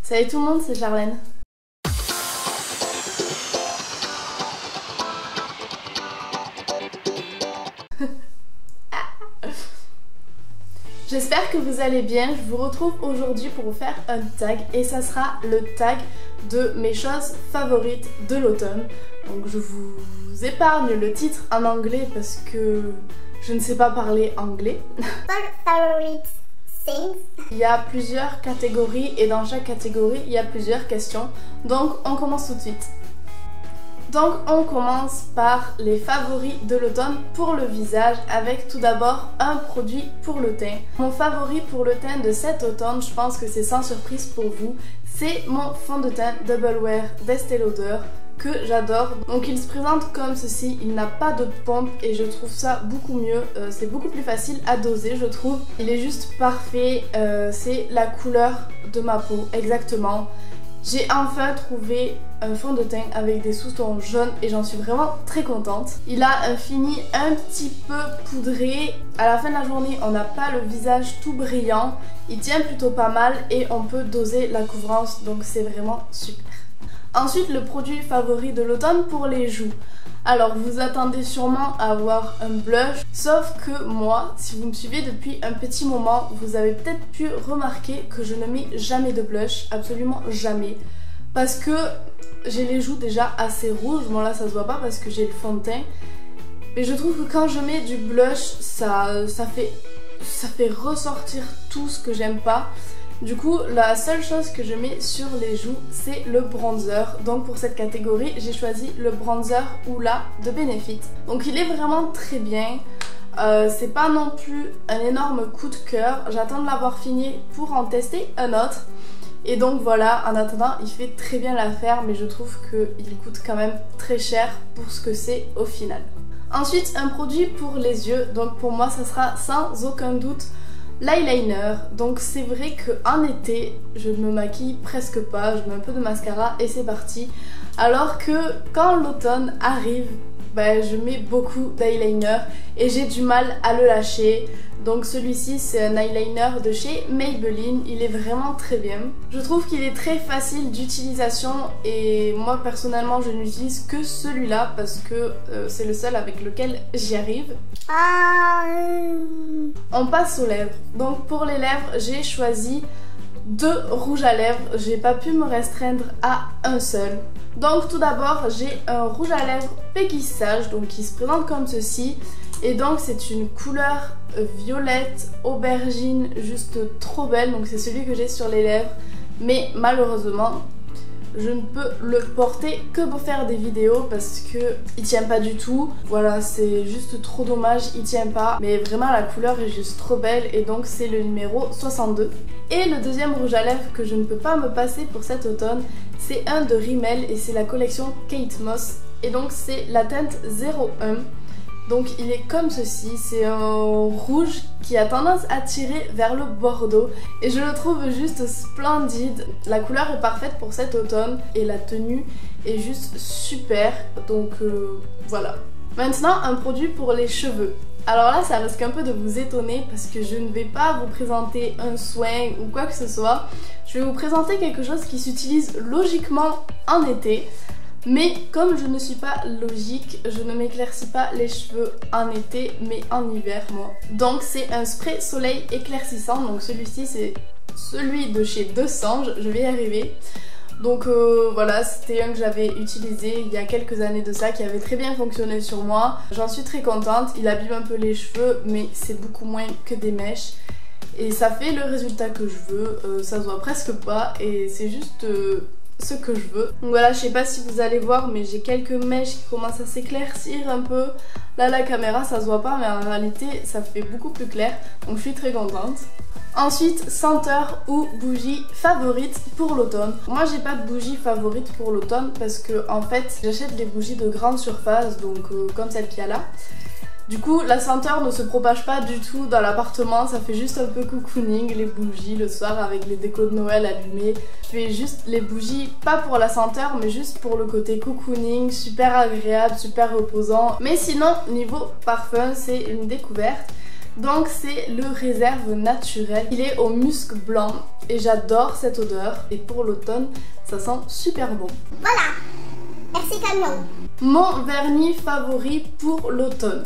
Salut tout le monde, c'est Charlène. J'espère que vous allez bien. Je vous retrouve aujourd'hui pour vous faire un tag et ça sera le tag de mes choses favorites de l'automne. Donc je vous épargne le titre en anglais parce que je ne sais pas parler anglais. Favorite things. Il y a plusieurs catégories et dans chaque catégorie il y a plusieurs questions. Donc on commence tout de suite. Donc on commence par les favoris de l'automne pour le visage avec tout d'abord un produit pour le teint. Mon favori pour le teint de cet automne, je pense que c'est sans surprise pour vous, c'est mon fond de teint Double Wear d'Estée Lauder que j'adore. Donc il se présente comme ceci, il n'a pas de pompe et je trouve ça beaucoup mieux, c'est beaucoup plus facile à doser je trouve. Il est juste parfait, c'est la couleur de ma peau exactement. J'ai enfin trouvé un fond de teint avec des sous-tons jaunes et j'en suis vraiment très contente. Il a un fini un petit peu poudré. À la fin de la journée, on n'a pas le visage tout brillant. Il tient plutôt pas mal et on peut doser la couvrance, donc c'est vraiment super. Ensuite, le produit favori de l'automne pour les joues. Alors vous attendez sûrement à avoir un blush, sauf que moi, si vous me suivez depuis un petit moment, vous avez peut-être pu remarquer que je ne mets jamais de blush, absolument jamais. Parce que j'ai les joues déjà assez rouges, bon là ça se voit pas parce que j'ai le fond de teint. Mais je trouve que quand je mets du blush, ça fait ressortir tout ce que j'aime pas. Du coup, la seule chose que je mets sur les joues, c'est le bronzer. Donc pour cette catégorie, j'ai choisi le bronzer Hoola de Benefit. Donc il est vraiment très bien. C'est pas non plus un énorme coup de cœur. J'attends de l'avoir fini pour en tester un autre. Et donc voilà, en attendant, il fait très bien l'affaire, mais je trouve qu'il coûte quand même très cher pour ce que c'est au final. Ensuite, un produit pour les yeux. Donc pour moi, ça sera sans aucun doute l'eyeliner. Donc c'est vrai qu'en été je ne me maquille presque pas, je mets un peu de mascara et c'est parti. Alors que quand l'automne arrive, je mets beaucoup d'eyeliner et j'ai du mal à le lâcher. Donc celui-ci c'est un eyeliner de chez Maybelline, il est vraiment très bien. Je trouve qu'il est très facile d'utilisation et moi personnellement je n'utilise que celui-là parce que c'est le seul avec lequel j'y arrive. On passe aux lèvres. Donc pour les lèvres j'ai choisi 2 rouges à lèvres, j'ai pas pu me restreindre à un seul. Donc tout d'abord j'ai un rouge à lèvres Peggy Sage, donc qui se présente comme ceci. Et donc c'est une couleur violette aubergine, juste trop belle. Donc c'est celui que j'ai sur les lèvres. Mais malheureusement je ne peux le porter que pour faire des vidéos parce que il tient pas du tout. Voilà, c'est juste trop dommage, il tient pas. Mais vraiment la couleur est juste trop belle et donc c'est le numéro 62. Et le deuxième rouge à lèvres que je ne peux pas me passer pour cet automne, c'est un de Rimmel et c'est la collection Kate Moss. Et donc c'est la teinte 01. Donc il est comme ceci, c'est un rouge qui a tendance à tirer vers le bordeaux et je le trouve juste splendide. La couleur est parfaite pour cet automne et la tenue est juste super, donc voilà. Maintenant un produit pour les cheveux. Alors là ça risque un peu de vous étonner parce que je ne vais pas vous présenter un soin ou quoi que ce soit. Je vais vous présenter quelque chose qui s'utilise logiquement en été. Mais comme je ne suis pas logique, je ne m'éclaircis pas les cheveux en été mais en hiver moi. Donc c'est un spray soleil éclaircissant, donc celui-ci c'est celui de chez Desange, je vais y arriver. Donc voilà, c'était un que j'avais utilisé il y a quelques années de ça, qui avait très bien fonctionné sur moi. J'en suis très contente, il abîme un peu les cheveux mais c'est beaucoup moins que des mèches. Et ça fait le résultat que je veux, ça se voit presque pas et c'est juste ce que je veux. Donc voilà, je sais pas si vous allez voir mais j'ai quelques mèches qui commencent à s'éclaircir un peu. Là la caméra ça se voit pas mais en réalité ça fait beaucoup plus clair, donc je suis très contente. Ensuite, senteur ou bougie favorite pour l'automne. Moi j'ai pas de bougie favorite pour l'automne parce que en fait j'achète des bougies de grande surface, donc comme celle qu'il y a là. Du coup la senteur ne se propage pas du tout dans l'appartement, ça fait juste un peu cocooning les bougies le soir avec les décos de Noël allumées. Je fais juste les bougies pas pour la senteur mais juste pour le côté cocooning, super agréable, super reposant. Mais sinon niveau parfum c'est une découverte. Donc c'est le Réserve naturel. Il est au musc blanc et j'adore cette odeur. Et pour l'automne, ça sent super bon. Voilà. Merci camion. Mon vernis favori pour l'automne.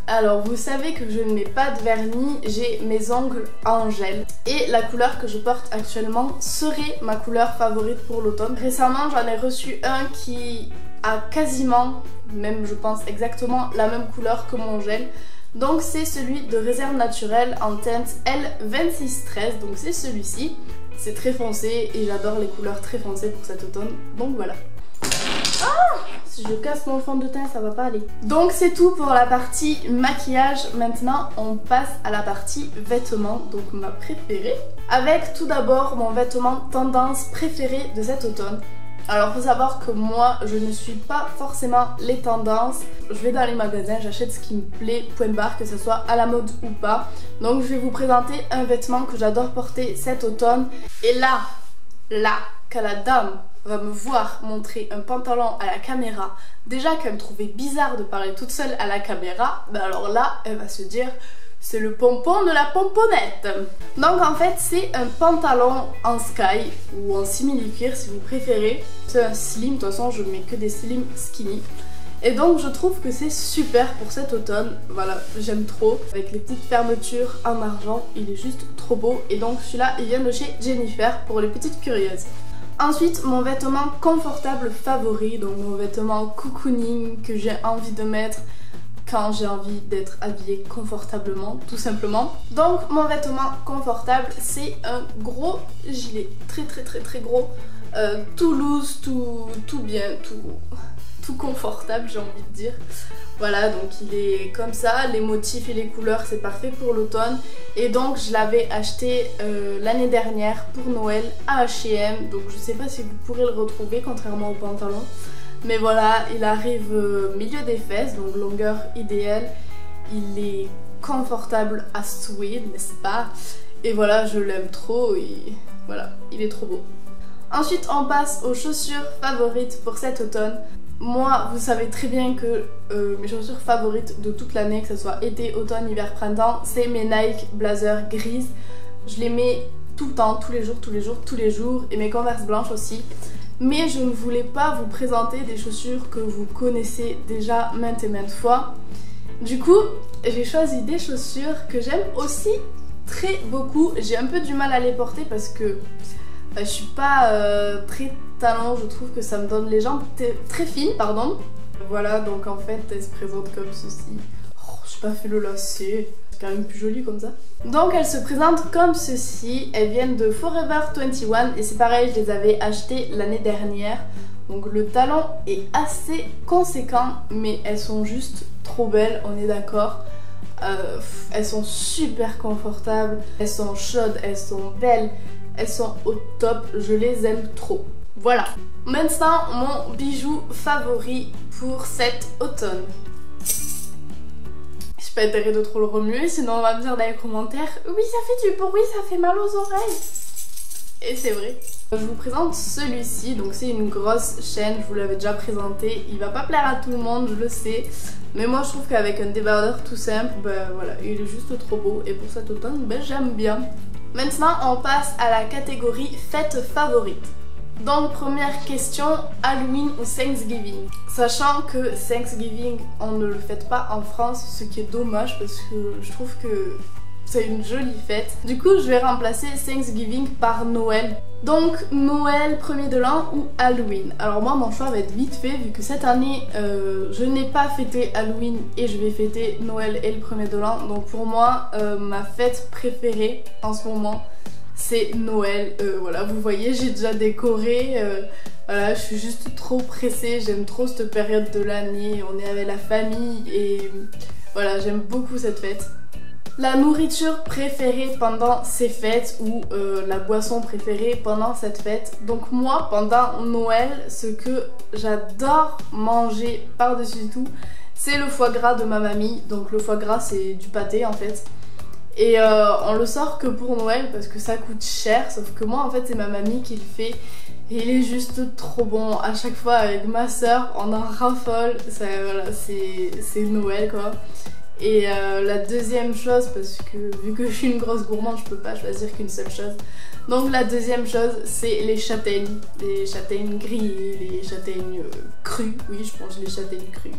Alors vous savez que je ne mets pas de vernis, j'ai mes ongles en gel. Et la couleur que je porte actuellement serait ma couleur favorite pour l'automne. Récemment j'en ai reçu un qui a quasiment, même je pense exactement, la même couleur que mon gel. Donc c'est celui de Réserve naturel en teinte L2613, donc c'est celui-ci. C'est très foncé et j'adore les couleurs très foncées pour cet automne, donc voilà. Oh, si je casse mon fond de teint, ça va pas aller. Donc c'est tout pour la partie maquillage. Maintenant on passe à la partie vêtements, donc ma préférée. Avec tout d'abord mon vêtement tendance préféré de cet automne. Alors faut savoir que moi je ne suis pas forcément les tendances. Je vais dans les magasins, j'achète ce qui me plaît, point barre, que ce soit à la mode ou pas. Donc je vais vous présenter un vêtement que j'adore porter cet automne. Et là, quand la dame va me voir montrer un pantalon à la caméra, déjà qu'elle me trouvait bizarre de parler toute seule à la caméra, ben alors là elle va se dire c'est le pompon de la pomponnette. Donc en fait c'est un pantalon en sky ou en simili-cuir si vous préférez. C'est un slim, de toute façon je mets que des slim skinny. Et donc je trouve que c'est super pour cet automne, voilà, j'aime trop. Avec les petites fermetures en argent, il est juste trop beau. Et donc celui-là il vient de chez Jennifer pour les petites curieuses. Ensuite, mon vêtement confortable favori, donc mon vêtement cocooning que j'ai envie de mettre quand j'ai envie d'être habillée confortablement, tout simplement. Donc mon vêtement confortable, c'est un gros gilet, très gros, tout loose, tout bien, tout confortable j'ai envie de dire. Voilà, donc il est comme ça, les motifs et les couleurs c'est parfait pour l'automne. Et donc je l'avais acheté l'année dernière pour Noël à H&M. Donc je sais pas si vous pourrez le retrouver contrairement au pantalon. Mais voilà, il arrive milieu des fesses, donc longueur idéale. Il est confortable à souhait, n'est-ce pas? Et voilà, je l'aime trop et voilà, il est trop beau. Ensuite on passe aux chaussures favorites pour cet automne. Moi, vous savez très bien que mes chaussures favorites de toute l'année, que ce soit été, automne, hiver, printemps, c'est mes Nike Blazer grises. Je les mets tout le temps, tous les jours, et mes Converse blanches aussi. Mais je ne voulais pas vous présenter des chaussures que vous connaissez déjà maintes et maintes fois. Du coup, j'ai choisi des chaussures que j'aime aussi très beaucoup. J'ai un peu du mal à les porter parce que je suis pas très talon, je trouve que ça me donne les jambes très fines, pardon. Voilà, donc en fait, elle se présente comme ceci. Oh, j'ai pas fait le lacet, c'est quand même plus joli comme ça. Donc elle se présente comme ceci, elles viennent de Forever 21 et c'est pareil, je les avais achetées l'année dernière. Donc le talon est assez conséquent, mais elles sont juste trop belles, on est d'accord. Elles sont super confortables, elles sont chaudes, elles sont belles. Elles sont au top, je les aime trop. Voilà. Maintenant, mon bijou favori pour cet automne. Je peux être de trop le remuer, sinon on va me dire dans les commentaires oui, ça fait du bruit, ça fait mal aux oreilles. Et c'est vrai. Je vous présente celui-ci, donc c'est une grosse chaîne, je vous l'avais déjà présenté. Il va pas plaire à tout le monde, je le sais. Mais moi je trouve qu'avec un débardeur tout simple, ben voilà, il est juste trop beau. Et pour cet automne, ben j'aime bien. Maintenant, on passe à la catégorie fête favorite. Donc, première question, Halloween ou Thanksgiving? Sachant que Thanksgiving, on ne le fête pas en France, ce qui est dommage parce que je trouve que c'est une jolie fête. Du coup, je vais remplacer Thanksgiving par Noël. Donc, Noël, premier de l'an ou Halloween? Alors moi, mon choix va être vite fait vu que cette année, je n'ai pas fêté Halloween et je vais fêter Noël et le premier de l'an. Donc pour moi, ma fête préférée en ce moment, c'est Noël. Voilà, vous voyez, j'ai déjà décoré. Voilà, je suis juste trop pressée. J'aime trop cette période de l'année. On est avec la famille et voilà, j'aime beaucoup cette fête. La nourriture préférée pendant ces fêtes ou la boisson préférée pendant cette fête. Donc moi, pendant Noël, ce que j'adore manger par-dessus tout, c'est le foie gras de ma mamie. Donc le foie gras, c'est du pâté en fait. Et on le sort que pour Noël parce que ça coûte cher. Sauf que moi, en fait, c'est ma mamie qui le fait. Et il est juste trop bon. À chaque fois, avec ma soeur, on en raffole. Voilà, c'est Noël quoi. Et la deuxième chose, parce que vu que je suis une grosse gourmande, je peux pas choisir qu'une seule chose. Donc la deuxième chose, c'est les châtaignes grillées, les châtaignes crues. Oui, je mange les châtaignes crues.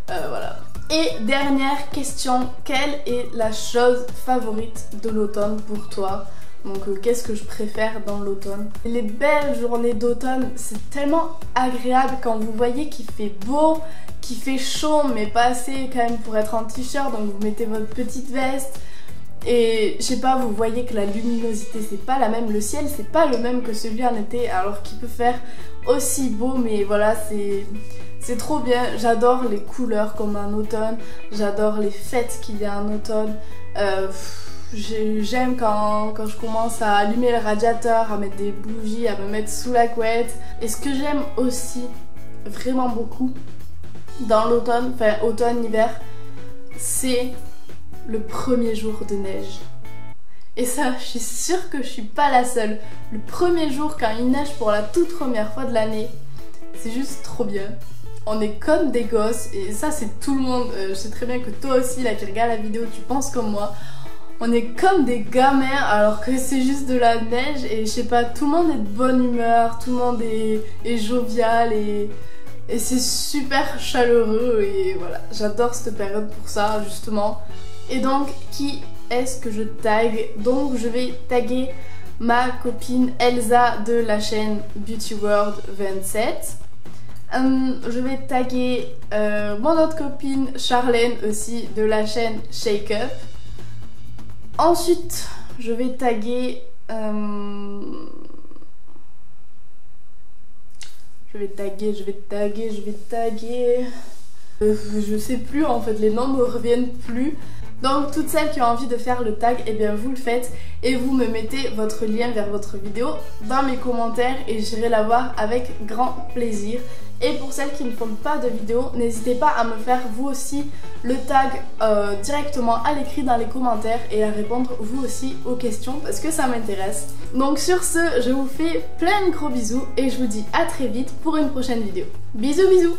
Voilà. Et dernière question, quelle est la chose favorite de l'automne pour toi? Donc qu'est-ce que je préfère dans l'automne? Les belles journées d'automne, c'est tellement agréable quand vous voyez qu'il fait beau, qu'il fait chaud, mais pas assez quand même pour être en t-shirt. Donc vous mettez votre petite veste et je sais pas, vous voyez que la luminosité c'est pas la même, le ciel c'est pas le même que celui en été, alors qu'il peut faire aussi beau, mais voilà, c'est trop bien. J'adore les couleurs comme en automne, j'adore les fêtes qu'il y a en automne. J'aime quand je commence à allumer le radiateur, à mettre des bougies, à me mettre sous la couette. Et ce que j'aime aussi vraiment beaucoup dans l'automne, enfin automne-hiver, c'est le premier jour de neige. Et ça, je suis sûre que je suis pas la seule. Le premier jour quand il neige pour la toute première fois de l'année, c'est juste trop bien. On est comme des gosses et ça c'est tout le monde. Je sais très bien que toi aussi là qui regarde la vidéo, tu penses comme moi. On est comme des gamins alors que c'est juste de la neige et je sais pas, tout le monde est de bonne humeur, tout le monde est jovial et c'est super chaleureux et voilà, j'adore cette période pour ça justement. Et donc, qui est-ce que je tag? Donc je vais taguer ma copine Elsa de la chaîne Beauty World 27. Je vais taguer mon autre copine Charlène aussi de la chaîne Shake Up. Ensuite, je vais taguer je sais plus en fait, les noms me reviennent plus. Donc toutes celles qui ont envie de faire le tag, et bien vous le faites et vous me mettez votre lien vers votre vidéo dans mes commentaires et j'irai la voir avec grand plaisir. Et pour celles qui ne font pas de vidéo, n'hésitez pas à me faire vous aussi le tag directement à l'écrit dans les commentaires et à répondre vous aussi aux questions parce que ça m'intéresse. Donc sur ce, je vous fais plein de gros bisous et je vous dis à très vite pour une prochaine vidéo. Bisous bisous.